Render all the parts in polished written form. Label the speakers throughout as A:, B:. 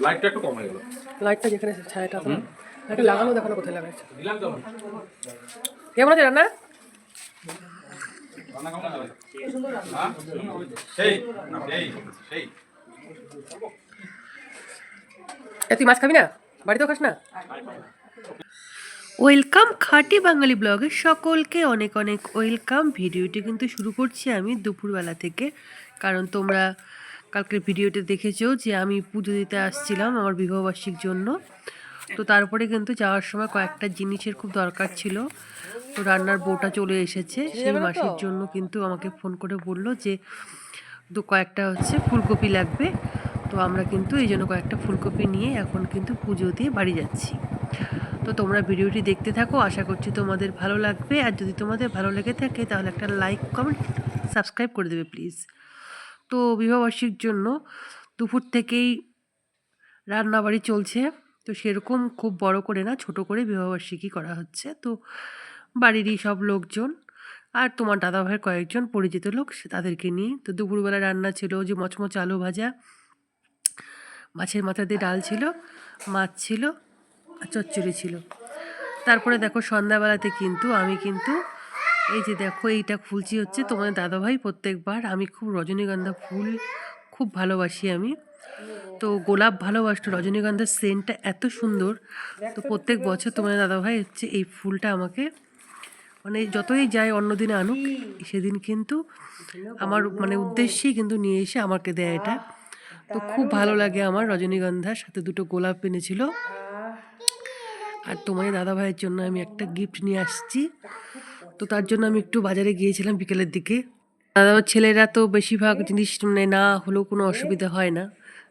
A: লাইটটা একটু কম হয়ে গেল।
B: লাইটটা যেখানে ছায়াটা আছে লাইটটা লাগানো দেখো না কোথায় লাগাইছে। কেমন আছে রান্না? তুই মাছ খাবি না? বাড়িতেও খাস না? ওয়েলকাম খাঁটি বাঙালি ব্লগে সকলকে অনেক অনেক ওয়েলকাম। ভিডিওটি কিন্তু শুরু করছি আমি দুপুরবেলা থেকে, কারণ তোমরা কালকের ভিডিওতে দেখেছো যে আমি পুজো দিতে আসছিলাম আমার বিবাহবার্ষিকীর জন্য। তো তারপরে কিন্তু যাওয়ার সময় কয়েকটা জিনিসের খুব দরকার ছিল। তো রান্নার বউটা চলে এসেছে, সেই মাসের জন্য কিন্তু আমাকে ফোন করে বললো যে কয়েকটা হচ্ছে ফুলকপি লাগবে। তো আমরা কিন্তু এই জন্য কয়েকটা ফুলকপি নিয়ে এখন কিন্তু পুজো দিয়ে বাড়ি যাচ্ছি। তো তোমরা ভিডিওটি দেখতে থাকো, আশা করছি তোমাদের ভালো লাগবে। আর যদি তোমাদের ভালো লেগে থাকে তাহলে একটা লাইক কমেন্ট সাবস্ক্রাইব করে দেবে প্লিজ। তো বিবাহবার্ষিকীর জন্য দুপুর থেকেই রান্নাবাড়ি চলছে। তো সেরকম খুব বড় করে না, ছোট করে বিবাহবার্ষিকী করা হচ্ছে। তো বাড়িরই সব লোকজন আর তোমার দাদাভাইয়ের কয়েকজন পরিচিত লোক তাদেরকে নিয়ে। তো দুপুরবেলা রান্না ছিল যে মচমচ আলু ভাজা, মাছের মাথা দিয়ে ডাল ছিল, মাছ ছিল আর চচ্চড়ি ছিল। তারপরে দেখো সন্ধ্যাবেলাতে কিন্তু আমি কিন্তু এই যে দেখো এইটা খুলছি হচ্ছে তোমাদের দাদাভাই। প্রত্যেকবার আমি খুব রজনীগন্ধা ফুল খুব ভালোবাসি আমি, তো গোলাপ ভালোবাসতো, রজনীগন্ধার সেন্টটা এত সুন্দর। তো প্রত্যেক বছর তোমাদের দাদাভাই হচ্ছে এই ফুলটা আমাকে মানে যতই যায় অন্য দিনে আনুক, সেদিন কিন্তু আমার মানে উদ্দেশ্যেই কিন্তু নিয়ে এসে আমাকে দেয় এটা। তো খুব ভালো লাগে আমার রজনীগন্ধার সাথে দুটো গোলাপ এনেছিল। আর তোমার দাদা ভাইয়ের জন্য আমি একটা গিফট নিয়ে আসছি। তো তার জন্য আমি একটু বাজারে গিয়েছিলাম বিকেলের দিকে। দাদাভাইয়ের ছেলেরা তো বেশিরভাগ জিনিস মানে না হলেও কোনো অসুবিধা হয় না,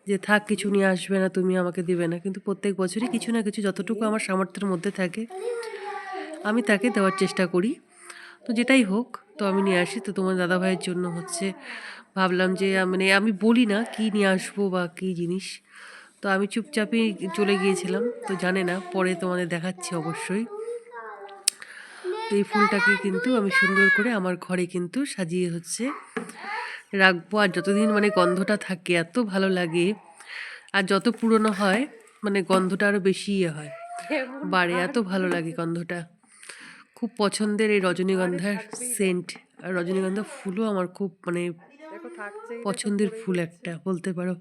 B: যে থাক কিছু নিয়ে আসবে না তুমি আমাকে দিবে না, কিন্তু প্রত্যেক বছরই কিছু না কিছু যতটুকু আমার সামর্থ্যের মধ্যে থাকে আমি তাকে দেওয়ার চেষ্টা করি। তো যেটাই হোক তো আমি নিয়ে আসি। তো তোমার দাদা ভাইয়ের জন্য হচ্ছে ভাবলাম যে মানে আমি বলি না কি নিয়ে আসবো বা কী জিনিস। তো আমি চুপচাপই চলে গিয়েছিলাম, তো জানে না, পরে তোমাদের দেখাচ্ছি অবশ্যই। তো এই ফুলটাকে কিন্তু আমি সুন্দর করে আমার ঘরে কিন্তু সাজিয়ে হচ্ছে রাখবো। আর যতদিন মানে গন্ধটা থাকে এত ভালো লাগে, আর যত পুরনো হয় মানে গন্ধটা আরও বেশি হয় বাড়ে, এত ভালো লাগে গন্ধটা। খুব পছন্দের এই রজনীগন্ধার সেন্ট, আর রজনীগন্ধা ফুলও আমার খুব মানে পছন্দের ফুল একটা বলতে পারো।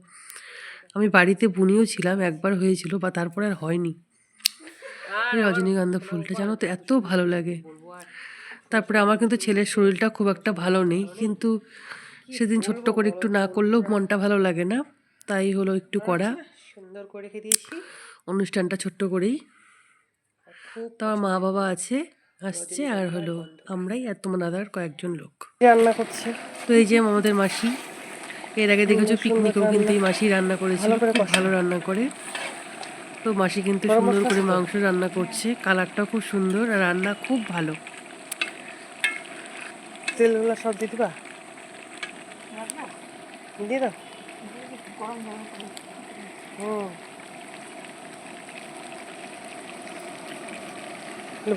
B: আমি বাড়িতে বুনিও ছিলাম, একবার হয়েছিল বা তারপরে আর হয়নি। এই রজনীগন্ধা ফুলটা জানো তো এত ভালো লাগে। তারপরে আমার কিন্তু ছেলের শরীরটা খুব একটা ভালো নেই, কিন্তু সেদিন ছোট্ট করে একটু না করলেও মনটা ভালো লাগে না, তাই হলো একটু করা সুন্দর করে রেখে দিয়েছি অনুষ্ঠানটা ছোট্ট করেই। তো আমার মা বাবা আছে আসছে আর হলো আমরাই আর তোমার দাদার কয়েকজন লোক রান্না করছে। তো এই যে আমাদের মাসি, এর আগে দেখেছো পিকনিকেও কিন্তু এই মাসি রান্না করেছিল, খুব ভালো রান্না করে। তো মাসি কিন্তু সুন্দর করে মাংস রান্না করছে, কালারটাও খুব সুন্দর আর রান্না খুব ভালো। তেলগুলো সব দিয়ে দিবা, দিয়ে দাও।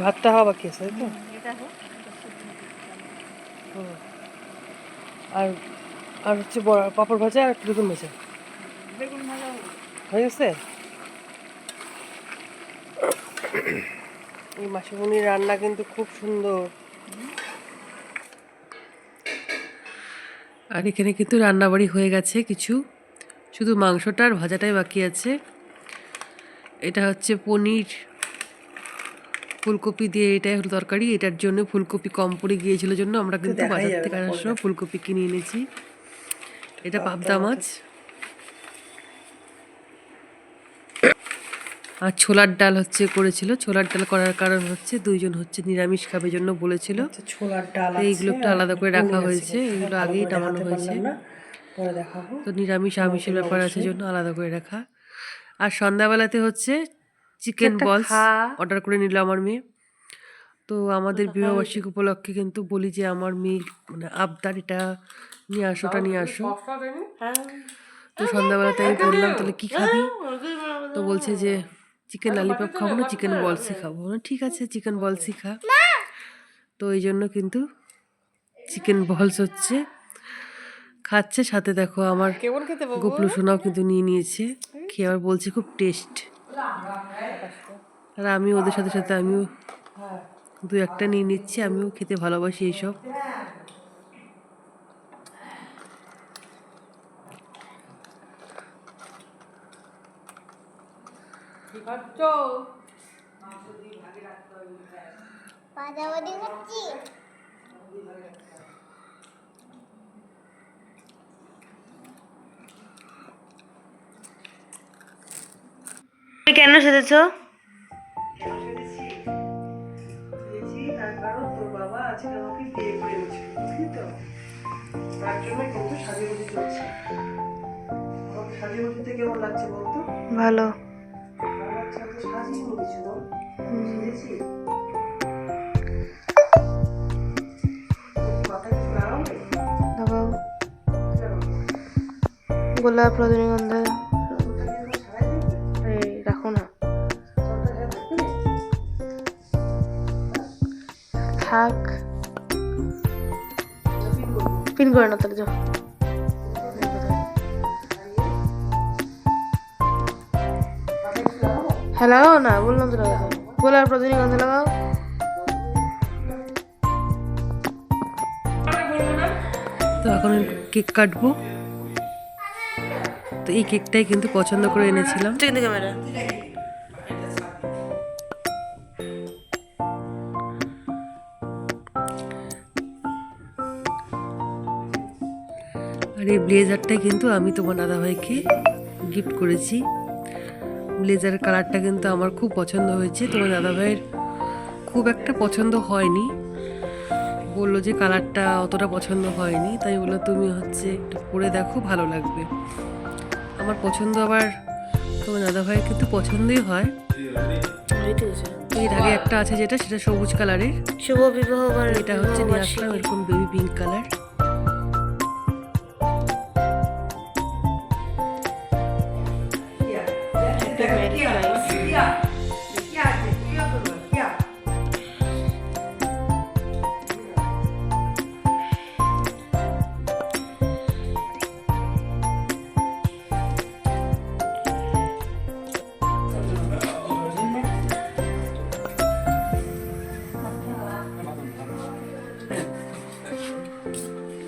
B: ভাতটা হওয়া বাকি আছে তো। আর আর হচ্ছে পাপড় ভাজা আর বেগুন ভাজা হয়ে গেছে। এই মাসিমণির রান্না কিন্তু খুব সুন্দর। আর এখানে কিন্তু রান্নাবাড়ি হয়ে গেছে কিছু, শুধু মাংসটা আর ভাজাটাই বাকি আছে। এটা হচ্ছে পনির ফুলকপি দিয়ে, এটাই হলো তরকারি। এটার জন্য ফুলকপি কম পড়ে গিয়েছিল জন্য আমরা কিন্তু বাজার থেকে আসার সময় ফুলকপি কিনে এনেছি। এটা পাবদা মাছ। আর ছোলার ডাল হচ্ছে করেছিল। ছোলার ডাল করার কারণ হচ্ছে দুইজন হচ্ছে নিরামিষ খাবে জন্য বলেছিল, ছোলার ডাল এইগুলো একটু আলাদা করে রাখা হয়েছে, এগুলো আগেই নামানো হয়েছে। তো নিরামিষ আমিষের ব্যাপার আছে জন্য আলাদা করে রাখা। আর সন্ধ্যাবেলাতে হচ্ছে চিকেন বলস অর্ডার করে নিল আমার মেয়ে। তো আমাদের বিবাহবার্ষিকী উপলক্ষে কিন্তু বলি যে আমার মেয়ে মানে আবদার এটা নিয়ে আসো, ওটা নিয়ে আসো। তো সন্ধ্যাবেলাতে আমি বললাম তাহলে কি খাবি, তো বলছে যে চিকেন ললিপপ খাবো না, চিকেন বলসই খাবো। ঠিক আছে চিকেন বলসই খা। তো এই জন্য কিন্তু চিকেন বলস হচ্ছে, খাচ্ছে। সাথে দেখো আমার
C: কেমন খেতে বাবু?
B: গোপলু সোনাও কিন্তু নিয়ে নিয়েছে, খেয়ে আবার বলছে খুব টেস্ট। আর আমি ওদের সাথে সাথে আমিও দু একটা নিয়ে নিচ্ছি, আমিও খেতে ভালোবাসি এইসব।
D: বাদাবাদি খাচ্ছি।
C: কেন সেজেছো?
B: তার কারণ তোর বাবা আজকে আমাকে বিয়ে করে এনেছে, বুঝলি তো? তার জন্য কিন্তু সাজুগুজি চলছে। আমাকে সাজুগুজিতে কেমন লাগছে বলতো?
C: ভালো।
B: ভালো লাগছে, আমি তো সাজিয়ে নিয়েছি বল। সেজেছি? মাথায় কিছু লাগাবে?
C: লাগাও। গোলাপ, রজনীগন্ধা।
B: চুলটা কি এরকম ছাড়াই দিবে?
C: এই রাখো না,
B: চুলটা হ্যাঁ থাকবে না?
C: থাক।
B: যতই করবো।
C: পিন করে না তাহলে, যাও।
B: মাথায় কিছু লাগাবো?
C: হ্যাঁ লাগাও না, বললাম তো লাগাও। গোলাপ, রজনীগন্ধা লাগাও।
B: তো এখন কেক কাটবো। তো এই কেকটাই কিন্তু পছন্দ করে এনেছিলাম।
C: কিন্তু ক্যামেরা
B: আর এই ব্লেজারটাই কিন্তু আমি তোমার দাদাভাইকে গিফট করেছি। ব্লেজারের কালারটা কিন্তু আমার খুব পছন্দ হয়েছে, তোমার দাদাভাইয়ের খুব একটা পছন্দ হয়নি, বললো যে কালারটা অতটা পছন্দ হয়নি। তাই বললো তুমি হচ্ছে একটু পরে দেখো, ভালো লাগবে। আমার পছন্দ আবার তোমার দাদাভাইয়ের কিন্তু পছন্দই হয়। এর আগে একটা আছে যেটা, সেটা সবুজ কালারের,
C: শুভ বিবাহ
B: এটা হচ্ছে নিয়ে আসলাম এরকম বেবি পিঙ্ক কালার।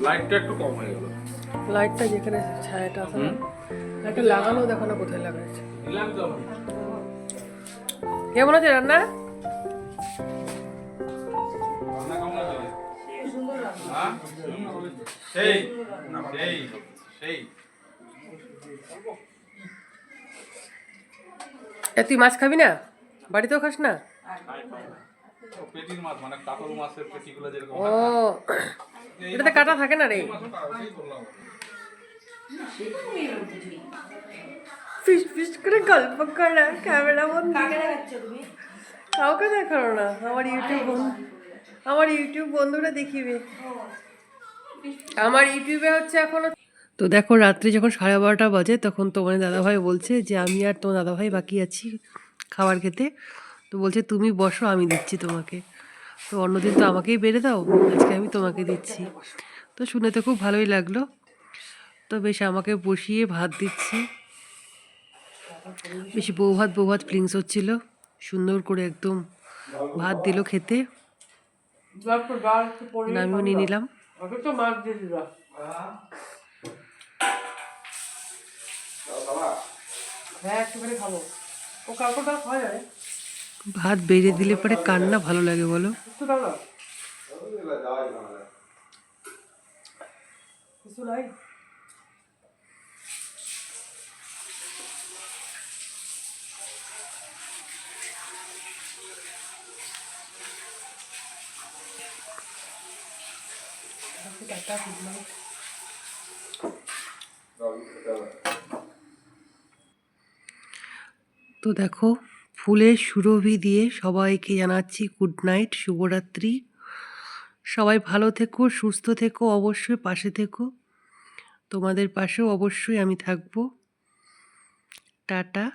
A: লাইটটা একটু কম হয়ে গেল।
B: লাইটটা যেখানে ছায়াটা আছে না, লাইটটা লাগানো দেখো না কোথায় লাগাইছে।
A: দিলাম তো।
B: কেমন আছে রান্না?
A: রান্না কেমন হয়েছে? হ্যাঁ? সেই সেই সেই
B: তুই মাছ খাবি না? বাড়িতেও খাস না?
A: পেটির মাছ, মানে কাতল মাছের পেটিগুলো যেরকম
B: ও, এটাতে কাটা থাকে না রে। ফিস ফিস করে গল্প করা, ক্যামেরা বন্ধ। কাউকে দেখানো না, আমার ইউটিউব বন্ধুরা দেখিবে। আমার ইউটিউবে হচ্ছে এখনো। তো দেখো রাত্রি যখন 12:30 বাজে, তখন তোমার দাদাভাই বলছে যে আমি আর তোমার দাদাভাই বাকি আছি খাবার খেতে। তো বলছে তুমি বসো, আমি দিচ্ছি তোমাকে। তো অন্যদিন তো আমাকেই বেড়ে দাও, আজকে আমি তোমাকে দিচ্ছি। তো শুনে তো খুব ভালোই লাগলো। তো বেশ আমাকে বসিয়ে ভাত দিচ্ছি, বেশি বউ ভাত ফিলিংস হচ্ছিল। সুন্দর করে একদম ভাত দিল খেতে, আমিও নিয়ে নিলাম। ভাত বেড়ে দিলে পরে কান্না ভালো লাগে বলো। তো দেখো ফুলের সুরভি দিয়ে সবাইকে জানাচ্ছি গুড নাইট, শুভরাত্রি। সবাই ভালো থেকো, সুস্থ থেকো, অবশ্যই পাশে থেকো। তোমাদের পাশেও অবশ্যই আমি থাকবো। টাটা।